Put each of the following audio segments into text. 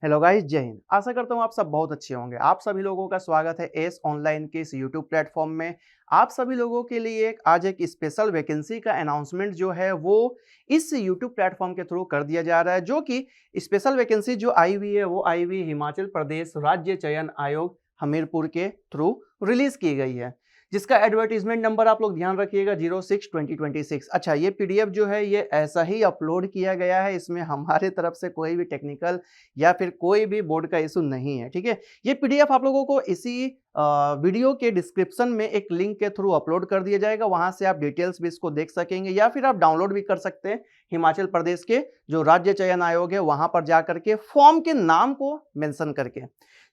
Hello guys, जय हिंद। आशा करता हूँ आप सब बहुत अच्छे होंगे। आप सभी लोगों का स्वागत है एस ऑनलाइन के इस यूट्यूब प्लेटफॉर्म में। आप सभी लोगों के लिए आज एक स्पेशल वैकेंसी का अनाउंसमेंट जो है वो इस यूट्यूब प्लेटफॉर्म के थ्रू कर दिया जा रहा है, जो कि स्पेशल वैकेंसी जो आई हुई है वो आई हुई हिमाचल प्रदेश राज्य चयन आयोग हमीरपुर के थ्रू रिलीज की गई है, जिसका एडवर्टीजमेंट नंबर आप लोग ध्यान रखिएगा 06-2026। अच्छा, ये पीडीएफ जो है ये ऐसा ही अपलोड किया गया है, इसमें हमारे तरफ से कोई भी टेक्निकल या फिर कोई भी बोर्ड का इशू नहीं है। ठीक है, ये पीडीएफ आप लोगों को इसी वीडियो के डिस्क्रिप्शन में एक लिंक के थ्रू अपलोड कर दिया जाएगा, वहां से आप डिटेल्स भी इसको देख सकेंगे या फिर आप डाउनलोड भी कर सकते हैं हिमाचल प्रदेश के जो राज्य चयन आयोग है वहां पर जाकर के फॉर्म के नाम को मेंशन करके।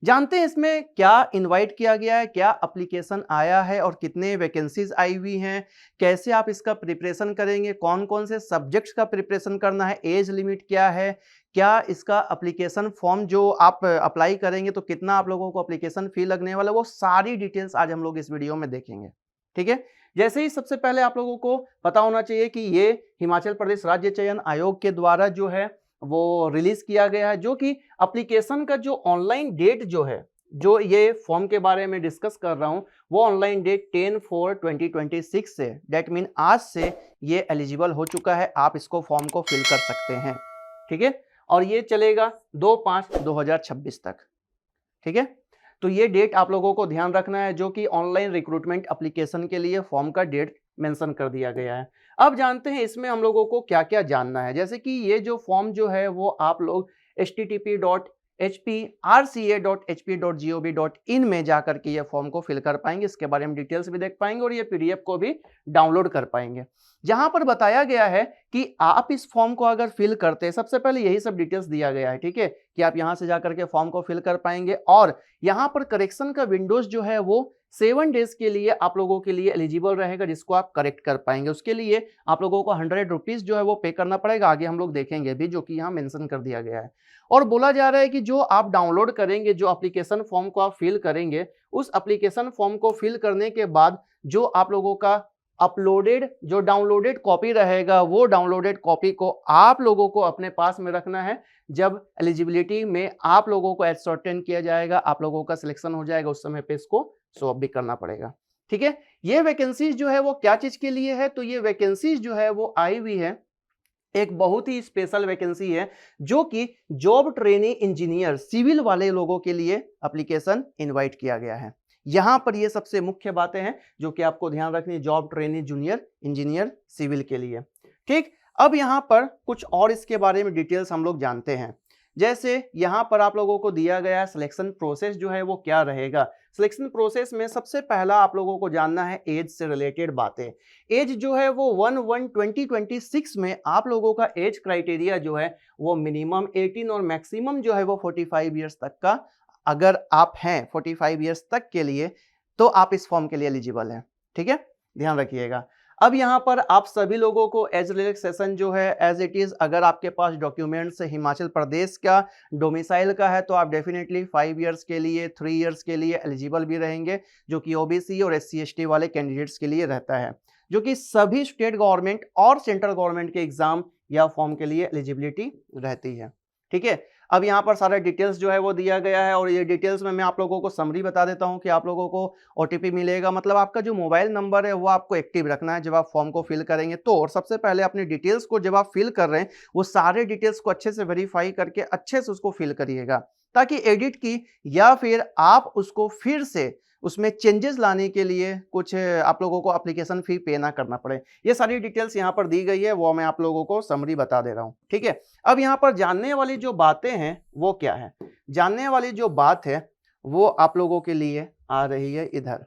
जानते हैं इसमें क्या इनवाइट किया गया है, क्या एप्लीकेशन आया है और कितने वैकेंसीज आई हुई हैं, कैसे आप इसका प्रिपरेशन करेंगे, कौन कौन से सब्जेक्ट्स का प्रिपरेशन करना है, एज लिमिट क्या है, क्या इसका एप्लीकेशन फॉर्म जो आप अप्लाई करेंगे तो कितना आप लोगों को एप्लीकेशन फी लगने वाला है, वो सारी डिटेल्स आज हम लोग इस वीडियो में देखेंगे। ठीक है, जैसे ही सबसे पहले आप लोगों को पता होना चाहिए कि ये हिमाचल प्रदेश राज्य चयन आयोग के द्वारा जो है वो रिलीज किया गया है, जो कि एप्लीकेशन का जो ऑनलाइन डेट जो है, जो ये फॉर्म के बारे में डिस्कस कर रहा हूं, वो ऑनलाइन डेट 10/4/2026 से, डेट मीन आज से ये एलिजिबल हो चुका है। आप इसको फॉर्म को फिल कर सकते हैं। ठीक है, और ये चलेगा 2/5/2026 तक। ठीक है, तो ये डेट आप लोगों को ध्यान रखना है, जो कि ऑनलाइन रिक्रूटमेंट एप्लीकेशन के लिए फॉर्म का डेट मेंशन कर दिया गया है। अब जानते हैं इसमें हम लोगों को क्या क्या जानना है। जैसे कि ये जो फॉर्म जो है वो आप लोग http.hprca.hp.gov.in में जाकर के ये फॉर्म को फिल कर पाएंगे, इसके बारे में डिटेल्स भी देख पाएंगे और ये पीडीएफ को भी डाउनलोड कर पाएंगे, जहां पर बताया गया है कि आप इस फॉर्म को अगर फिल करते हैं, सबसे पहले यही सब डिटेल्स दिया गया है। ठीक है, कि आप यहां से जाकर के फॉर्म को फिल कर पाएंगे और यहां पर करेक्शन का विंडोज जो है वो 7 डेज के लिए आप लोगों के लिए एलिजिबल रहेगा, जिसको आप करेक्ट कर पाएंगे। उसके लिए आप लोगों को 100 रुपीज जो है वो पे करना पड़ेगा, आगे हम लोग देखेंगे भी, जो कि यहाँ मेंशन कर दिया गया है। और बोला जा रहा है कि जो आप डाउनलोड करेंगे, जो एप्लीकेशन फॉर्म को आप फिल करेंगे, उस एप्लीकेशन फॉर्म को फिल करने के बाद जो आप लोगों का अपलोडेड जो डाउनलोडेड कॉपी रहेगा, वो डाउनलोडेड कॉपी को आप लोगों को अपने पास में रखना है। जब एलिजिबिलिटी में आप लोगों को एसर्टेन किया जाएगा, आप लोगों का सिलेक्शन हो जाएगा, उस समय पे इसको शो ऑफ भी करना पड़ेगा। ठीक है, ये वैकेंसीज जो है वो क्या चीज के लिए है, तो ये वैकेंसीज जो है वो आई हुई है, एक बहुत ही स्पेशल वैकेंसी है, जो कि जॉब ट्रेनी इंजीनियर सिविल वाले लोगों के लिए एप्लीकेशन इनवाइट किया गया है। यहां पर ये सबसे मुख्य बातें हैं जो कि आपको ध्यान रखनी है, job trainee junior engineer civil के लिए। ठीक, अब यहां पर कुछ और इसके बारे में डिटेल्स हम लोग जानते हैं। जैसे यहां पर आप लोगों को दिया गया है सिलेक्शन प्रोसेस जो है वो क्या रहेगा। सिलेक्शन प्रोसेस में सबसे पहला आप लोगों को जानना है एज से रिलेटेड बातें। एज जो है वो 1/1/2026 में आप लोगों का एज क्राइटेरिया जो है वो मिनिमम 18 और मैक्सिमम जो है वो 45 ईयर्स तक का, अगर आप हैं 45 ईयर्स तक के लिए, तो आप इस फॉर्म के लिए एलिजिबल हैं। ठीक है, ध्यान रखिएगा। अब यहाँ पर आप सभी लोगों को एज रिलैक्सेशन जो है एज इट इज, अगर आपके पास डॉक्यूमेंट्स हिमाचल प्रदेश का डोमिसाइल का है तो आप डेफिनेटली 5 ईयर्स के लिए 3 ईयर्स के लिए एलिजिबल भी रहेंगे, जो कि ओबीसी और SC/ST वाले कैंडिडेट्स के लिए रहता है, जो कि सभी स्टेट गवर्नमेंट और सेंट्रल गवर्नमेंट के एग्जाम या फॉर्म के लिए एलिजिबिलिटी रहती है। ठीक है, अब यहाँ पर सारा डिटेल्स जो है वो दिया गया है और ये डिटेल्स में मैं आप लोगों को समरी बता देता हूँ कि आप लोगों को OTP मिलेगा, मतलब आपका जो मोबाइल नंबर है वो आपको एक्टिव रखना है जब आप फॉर्म को फिल करेंगे तो। और सबसे पहले अपनी डिटेल्स को जब आप फिल कर रहे हैं वो सारे डिटेल्स को अच्छे से वेरीफाई करके अच्छे से उसको फिल करिएगा, ताकि एडिट की या फिर आप उसको फिर से उसमें चेंजेस लाने के लिए कुछ आप लोगों को एप्लीकेशन फी पे ना करना पड़े। ये सारी डिटेल्स यहाँ पर दी गई है, वो मैं आप लोगों को समरी बता दे रहा हूँ। ठीक है, अब यहाँ पर जानने वाली जो बातें हैं वो क्या है। जानने वाली जो बात है वो आप लोगों के लिए आ रही है इधर,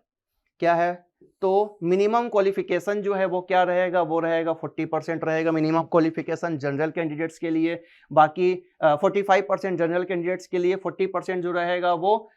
क्या है, तो मिनिमम क्वालिफिकेशन जो है वो क्या रहेगा, वो रहेगा 40% रहेगा मिनिमम क्वालिफिकेशन जनरल कैंडिडेट्स के लिए। बाकी 45% जनरल कैंडिडेट्स के लिए, 40% जो रहेगा वो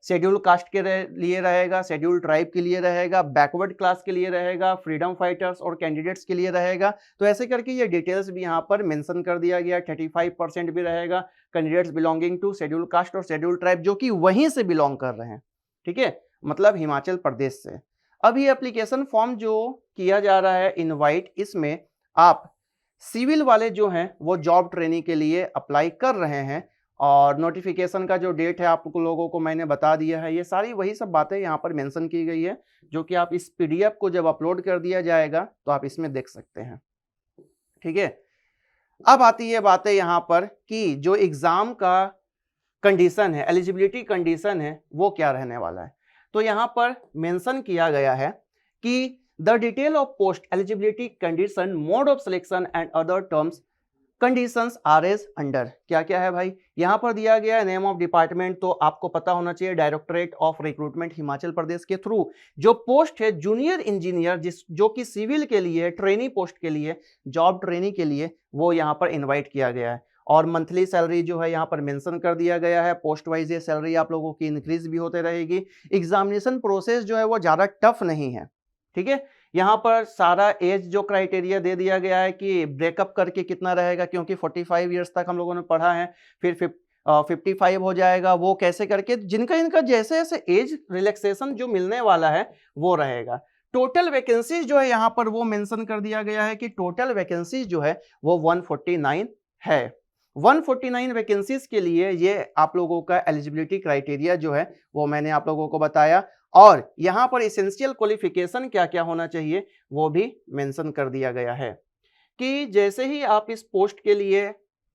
शेड्यूल कास्ट के लिए रहेगा, शेड्यूल ट्राइब के लिए रहेगा, बैकवर्ड क्लास के लिए रहेगा, फ्रीडम फाइटर्स और कैंडिडेट्स के लिए रहेगा। तो ऐसे करके ये डिटेल्स भी यहाँ पर मेंशन कर दिया गया। 35% भी रहेगा candidates belonging to schedule caste और शेड्यूल ट्राइब, जो कि वहीं से बिलोंग कर रहे हैं। ठीक है, मतलब हिमाचल प्रदेश से। अब ये एप्लीकेशन फॉर्म जो किया जा रहा है इनवाइट, इसमें आप सिविल वाले जो हैं वो जॉब ट्रेनिंग के लिए अप्लाई कर रहे हैं और नोटिफिकेशन का जो डेट है आप लोगों को मैंने बता दिया है। ये सारी वही सब बातें यहाँ पर मेंशन की गई है जो कि आप इस पीडीएफ को जब अपलोड कर दिया जाएगा तो आप इसमें देख सकते हैं। ठीक है, अब आती है बातें यहाँ पर कि जो एग्जाम का कंडीशन है, एलिजिबिलिटी कंडीशन है, वो क्या रहने वाला है। तो यहाँ पर मेंशन किया गया है कि the detail of post eligibility condition, mode of selection and other terms conditions are as under. क्या क्या है भाई, यहाँ पर दिया गया है नेम ऑफ डिपार्टमेंट, तो आपको पता होना चाहिए directorate of recruitment Himachal Pradesh के थ्रू जो पोस्ट है जूनियर इंजीनियर, जो कि सिविल के लिए ट्रेनी पोस्ट के लिए, जॉब ट्रेनी के लिए वो यहाँ पर इन्वाइट किया गया है। और मंथली सैलरी जो है यहाँ पर मेंशन कर दिया गया है। पोस्ट वाइज ये सैलरी आप लोगों की इंक्रीज भी होते रहेगी। एग्जामिनेशन प्रोसेस जो है वो ज़्यादा टफ नहीं है। ठीक है, यहाँ पर सारा एज जो क्राइटेरिया दे दिया गया है कि ब्रेकअप करके कितना रहेगा, क्योंकि 45 ईयर्स तक हम लोगों ने पढ़ा है, फिर 55 हो जाएगा, वो कैसे करके जिनका इनका जैसे जैसे एज रिलैक्सेशन जो मिलने वाला है वो रहेगा। टोटल वैकेंसीज जो है यहाँ पर वो मेंशन कर दिया गया है कि टोटल वैकेंसीज जो है वो 149 है। 149 वैकेंसीज के लिए ये आप लोगों का एलिजिबिलिटी क्राइटेरिया जो है वो मैंने आप लोगों को बताया। और यहाँ पर एसेंशियल क्वालिफिकेशन क्या क्या होना चाहिए वो भी मेंशन कर दिया गया है कि जैसे ही आप इस पोस्ट के लिए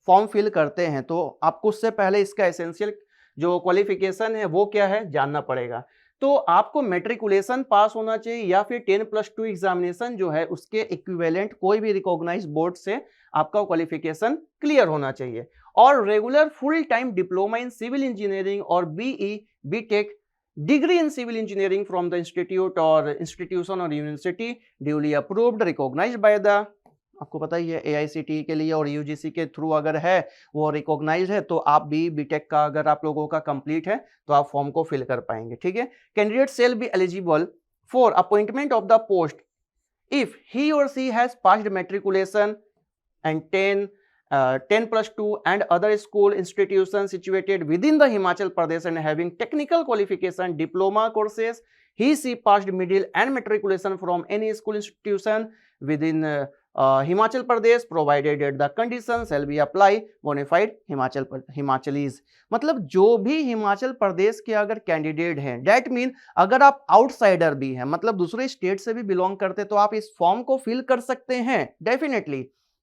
फॉर्म फिल करते हैं तो आपको उससे पहले इसका एसेंशियल जो क्वालिफिकेशन है वो क्या है जानना पड़ेगा। तो आपको मैट्रिकुलेशन पास होना चाहिए या फिर 10+2 एग्जामिनेशन जो है उसके इक्विवेलेंट कोई भी रिकॉग्नाइज्ड बोर्ड से आपका क्वालिफिकेशन क्लियर होना चाहिए। और regular full time diploma in civil engineering और BE BTech degree in civil engineering from the institute और इंस्टीट्यूशन और university duly approved recognised by the, आपको पता ही है AICTE के लिए और UGC के थ्रू अगर है वो रिकॉग्नाइज है तो आप भी बीटेक का अगर आप लोगों का कंप्लीट है तो आप फॉर्म को फिल कर पाएंगे। ठीक है, candidate shall be eligible for appointment of the post if he और she has passed matriculation and 10+2 and other school institutions situated within the Himachal Pradesh and having technical qualification diploma courses, he passed middle and matriculation from any school institution within Himachal Pradesh provided that the conditions shall be apply bona fide Himachalis। मतलब जो भी हिमाचल प्रदेश के अगर candidate हैं, that mean अगर आप outsider भी हैं, मतलब दूसरे स्टेट से भी बिलोंग करते तो आप इस फॉर्म को फिल कर सकते हैं डेफिनेटली,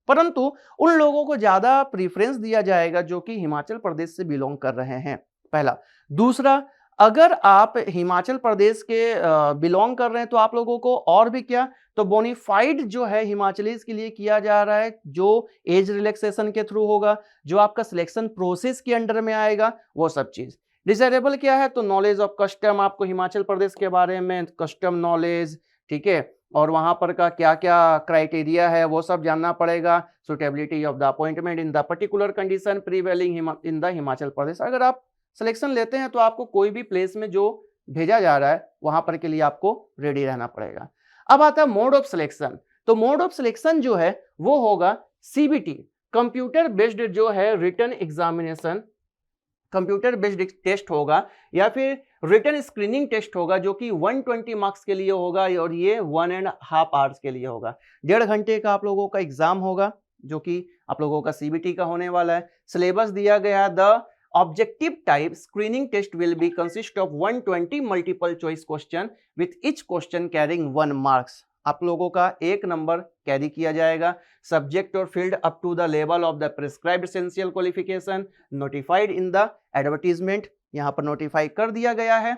परंतु उन लोगों को ज्यादा प्रीफरेंस दिया जाएगा जो कि हिमाचल प्रदेश से बिलोंग कर रहे हैं, पहला। दूसरा, अगर आप हिमाचल प्रदेश के बिलोंग कर रहे हैं तो आप लोगों को और भी क्या, तो बोनीफाइड जो है हिमाचलीज के लिए किया जा रहा है, जो एज रिलैक्सेशन के थ्रू होगा, जो आपका सिलेक्शन प्रोसेस के अंडर में आएगा, वो सब चीज। डिजायरेबल क्या है, तो नॉलेज ऑफ कस्टम, आपको हिमाचल प्रदेश के बारे में कस्टम नॉलेज, ठीक है, और वहां पर का क्या क्या क्राइटेरिया है वो सब जानना पड़ेगा। Suitability of the appointment in the particular condition prevailing in the Himachal Pradesh. अगर आप सिलेक्शन लेते हैं तो आपको कोई भी प्लेस में जो भेजा जा रहा है वहां पर के लिए आपको रेडी रहना पड़ेगा। अब आता है मोड ऑफ सिलेक्शन। तो मोड ऑफ सिलेक्शन जो है वो होगा CBT, कंप्यूटर बेस्ड जो है written examination, computer based test होगा या फिर रिटन स्क्रीनिंग टेस्ट होगा जो कि 120 मार्क्स के लिए होगा और ये 1.5 आवर्स के लिए होगा। 1.5 घंटे का आप लोगों का एग्जाम होगा जो कि आप लोगों का CBT का होने वाला है। सिलेबस दिया गया, the objective type screening test will be consist of 120 multiple choice question with each question carrying 1 marks. आप लोगों का 1 नंबर कैरी किया जाएगा। सब्जेक्ट और field up to the level of the prescribed essential qualification notified in the advertisement, यहाँ पर notify कर दिया गया है।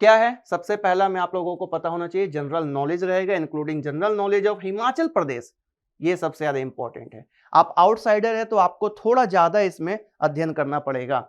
क्या है, सबसे पहला में आप लोगों को पता होना चाहिए जनरल नॉलेज रहेगा, including general knowledge of Himachal Pradesh, ये सबसे ज्यादा इंपॉर्टेंट है। आप आउटसाइडर है तो आपको थोड़ा ज्यादा इसमें अध्ययन करना पड़ेगा।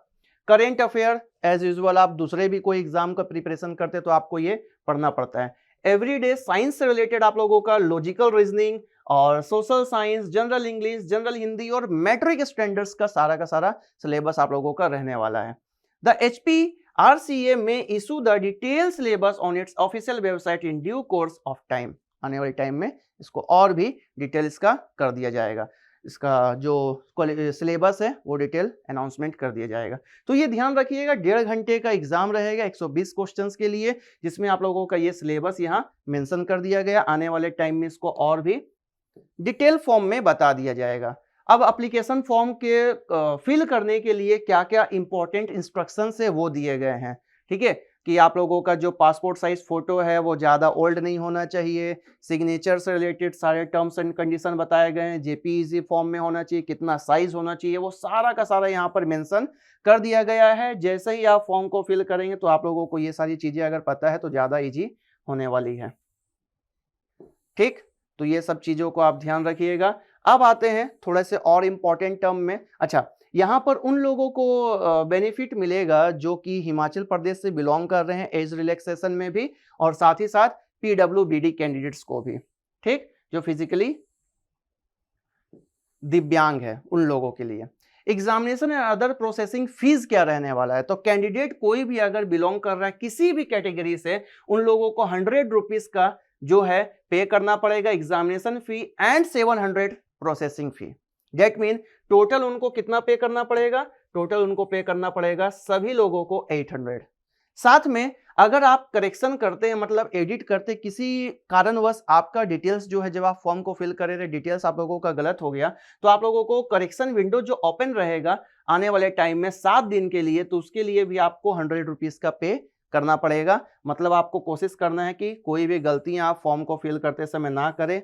करेंट अफेयर एज यूजुअल, आप दूसरे भी कोई एग्जाम का प्रिपरेशन करते तो आपको ये पढ़ना पड़ता है। एवरीडे साइंस से रिलेटेड आप लोगों का लॉजिकल रीजनिंग और social science, general English, general Hindi और मैट्रिक स्टैंडर्ड्स का सारा सिलेबस आप लोगों का रहने वाला है। द HPRCA में issue the detail syllabus on it's official website in due course of time. आने वाले टाइम में इसको और भी डिटेल इसका कर दिया जाएगा, इसका जो सिलेबस है वो डिटेल अनाउंसमेंट कर दिया जाएगा। तो ये ध्यान रखिएगा, 1.5 घंटे का एग्जाम रहेगा 120 क्वेश्चंस के लिए, जिसमें आप लोगों का ये सिलेबस यहाँ मेंशन कर दिया गया। आने वाले टाइम में इसको और भी डिटेल फॉर्म में बता दिया जाएगा। अब एप्लीकेशन फॉर्म के फिल करने के लिए क्या क्या इंपॉर्टेंट इंस्ट्रक्शंस है वो दिए गए हैं। ठीक है, कि आप लोगों का जो पासपोर्ट साइज फोटो है वो ज़्यादा ओल्ड नहीं होना चाहिए, सिग्नेचर से रिलेटेड सारे टर्म्स एंड कंडीशन बताए गए हैं, जेपीईजी फॉर्म में होना चाहिए, कितना साइज होना चाहिए, वो सारा का सारा यहाँ पर मेंशन कर दिया गया है। जैसे ही आप फॉर्म को फिल करेंगे तो आप लोगों को ये सारी चीज़ें अगर पता है तो ज़्यादा ईजी होने वाली है। ठीक, तो ये सब चीज़ों को आप ध्यान रखिएगा। अब आते हैं थोड़े से और इम्पॉर्टेंट टर्म में। अच्छा, यहाँ पर उन लोगों को बेनिफिट मिलेगा जो कि हिमाचल प्रदेश से बिलोंग कर रहे हैं एज रिलैक्सेशन में भी, और साथ ही साथ पीडब्ल्यूबीडी कैंडिडेट्स को भी। ठीक, जो फिजिकली दिव्यांग है उन लोगों के लिए। Examination and other processing fees क्या रहने वाला है, तो कैंडिडेट कोई भी अगर बिलोंग कर रहा है किसी भी कैटेगरी से, उन लोगों को 100 रुपीज का जो है पे करना पड़ेगा examination fee and 700 processing fee. That mean total उनको कितना पे करना पड़ेगा, टोटल उनको पे करना पड़ेगा सभी लोगों को 800। साथ में अगर आप करेक्शन करते हैं, मतलब एडिट करते किसी कारणवश आपका डिटेल्स जो है, जब आप फॉर्म को फिल करे रहे डिटेल्स आप लोगों का गलत हो गया, तो आप लोगों को करेक्शन विंडो जो ओपन रहेगा आने वाले टाइम में 7 दिन के लिए, तो उसके लिए भी आपको 100 रुपीज का पे करना पड़ेगा। मतलब आपको कोशिश करना है कि कोई भी गलतियां आप फॉर्म को फिल करते समय ना करें,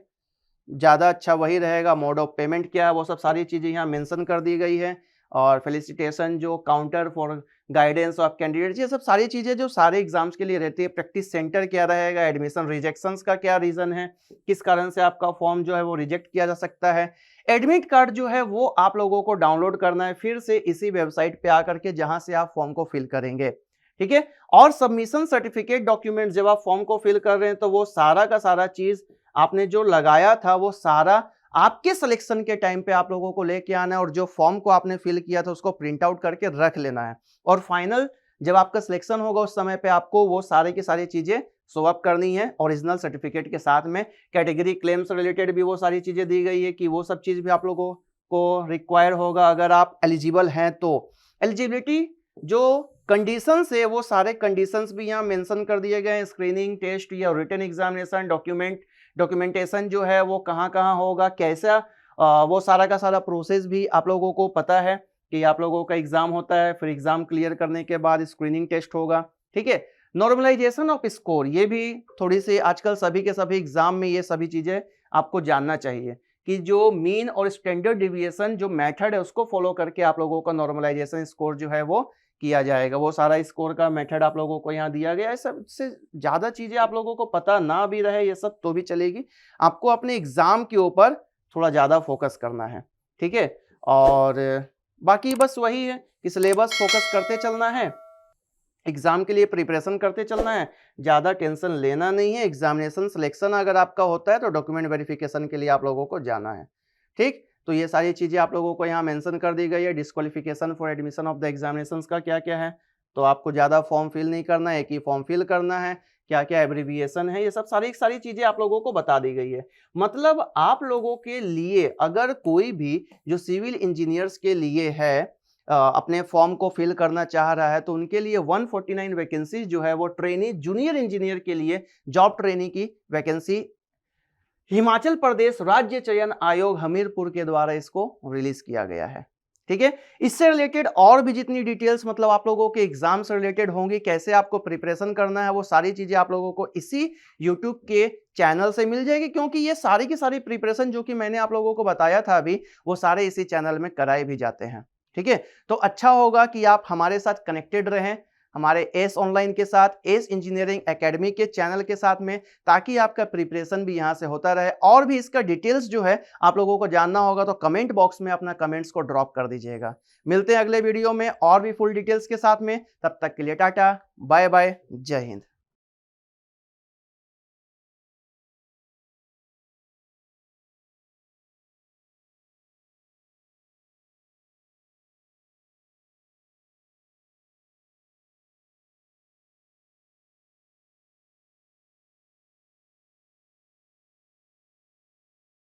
ज़्यादा अच्छा वही रहेगा। मोड ऑफ पेमेंट क्या है वो सब सारी चीज़ें यहाँ मेंशन कर दी गई है, और फेलिसिटेशन जो counter for guidance of candidates, ये सब सारी चीज़ें जो सारे एग्जाम्स के लिए रहती है। प्रैक्टिस सेंटर क्या रहेगा, एडमिशन रिजेक्शंस का क्या रीज़न है, किस कारण से आपका फॉर्म जो है वो रिजेक्ट किया जा सकता है। एडमिट कार्ड जो है वो आप लोगों को डाउनलोड करना है फिर से इसी वेबसाइट पे आकर के, जहां से आप फॉर्म को फिल करेंगे। ठीक है, और सबमिशन सर्टिफिकेट डॉक्यूमेंट जब आप फॉर्म को फिल कर रहे हैं तो वो सारा का सारा चीज आपने जो लगाया था वो सारा आपके सिलेक्शन के टाइम पे आप लोगों को लेके आना है, और जो फॉर्म को आपने फिल किया था उसको प्रिंट आउट करके रख लेना है। और फाइनल जब आपका सिलेक्शन होगा उस समय पे आपको वो सारे की सारी चीजें शो अप करनी है ओरिजिनल सर्टिफिकेट के साथ में। कैटेगरी क्लेम से रिलेटेड भी वो सारी चीजें दी गई है कि वो सब चीज भी आप लोगों को रिक्वायर होगा अगर आप एलिजिबल हैं तो। एलिजिबिलिटी जो कंडीशंस है वो सारे कंडीशंस भी यहाँ मेंशन कर दिए गए हैं। स्क्रीनिंग टेस्ट या रिटन एग्जामिनेशन, डॉक्यूमेंटेशन जो है वो कहाँ कहाँ होगा, कैसा, वो सारा का सारा प्रोसेस भी आप लोगों को पता है कि आप लोगों का एग्जाम होता है, फिर एग्जाम क्लियर करने के बाद स्क्रीनिंग टेस्ट होगा। ठीक है, नॉर्मलाइजेशन ऑफ स्कोर, ये भी थोड़ी सी आजकल सभी के सभी एग्जाम में ये सभी चीजें आपको जानना चाहिए कि जो मीन और स्टैंडर्ड डिविएशन जो मेथड है उसको फॉलो करके आप लोगों का नॉर्मलाइजेशन स्कोर जो है वो किया जाएगा। वो सारा स्कोर का मेथड आप लोगों को यहाँ दिया गया है। सबसे ज्यादा चीजें आप लोगों को पता ना भी रहे ये सब तो भी चलेगी, आपको अपने एग्जाम के ऊपर थोड़ा ज्यादा फोकस करना है। ठीक है, और बाकी बस वही है कि सिलेबस फोकस करते चलना है, एग्जाम के लिए प्रिपरेशन करते चलना है, ज़्यादा टेंशन लेना नहीं है। एग्जामिनेशन सिलेक्शन अगर आपका होता है तो डॉक्यूमेंट वेरिफिकेशन के लिए आप लोगों को जाना है। ठीक, तो ये सारी चीज़ें आप लोगों को यहाँ मेंशन कर दी गई है। Disqualification for admission of the examination का क्या क्या है, तो आपको ज़्यादा फॉर्म फिल नहीं करना है, एक ही फॉर्म फिल करना है। क्या क्या एब्रीविएशन है, ये सब सारी चीज़ें आप लोगों को बता दी गई है। मतलब आप लोगों के लिए अगर कोई भी जो सिविल इंजीनियर्स के लिए है अपने फॉर्म को फिल करना चाह रहा है तो उनके लिए 149 वैकेंसी जो है वो ट्रेनी जूनियर इंजीनियर के लिए जॉब ट्रेनी की वैकेंसी हिमाचल प्रदेश राज्य चयन आयोग हमीरपुर के द्वारा इसको रिलीज किया गया है। ठीक है, इससे रिलेटेड और भी जितनी डिटेल्स मतलब आप लोगों के एग्जाम से रिलेटेड होंगी, कैसे आपको प्रिपरेशन करना है, वो सारी चीजें आप लोगों को इसी यूट्यूब के चैनल से मिल जाएगी, क्योंकि ये सारी की सारी प्रिपरेशन जो कि मैंने आप लोगों को बताया था अभी वो सारे इसी चैनल में कराए भी जाते हैं। ठीक है, तो अच्छा होगा कि आप हमारे साथ कनेक्टेड रहें, हमारे एस ऑनलाइन के साथ, एस इंजीनियरिंग एकेडमी के चैनल के साथ में, ताकि आपका प्रिपरेशन भी यहाँ से होता रहे। और भी इसका डिटेल्स जो है आप लोगों को जानना होगा तो कमेंट बॉक्स में अपना कमेंट्स को ड्रॉप कर दीजिएगा। मिलते हैं अगले वीडियो में और भी फुल डिटेल्स के साथ में, तब तक के लिए टाटा बाय बाय, जय हिंद।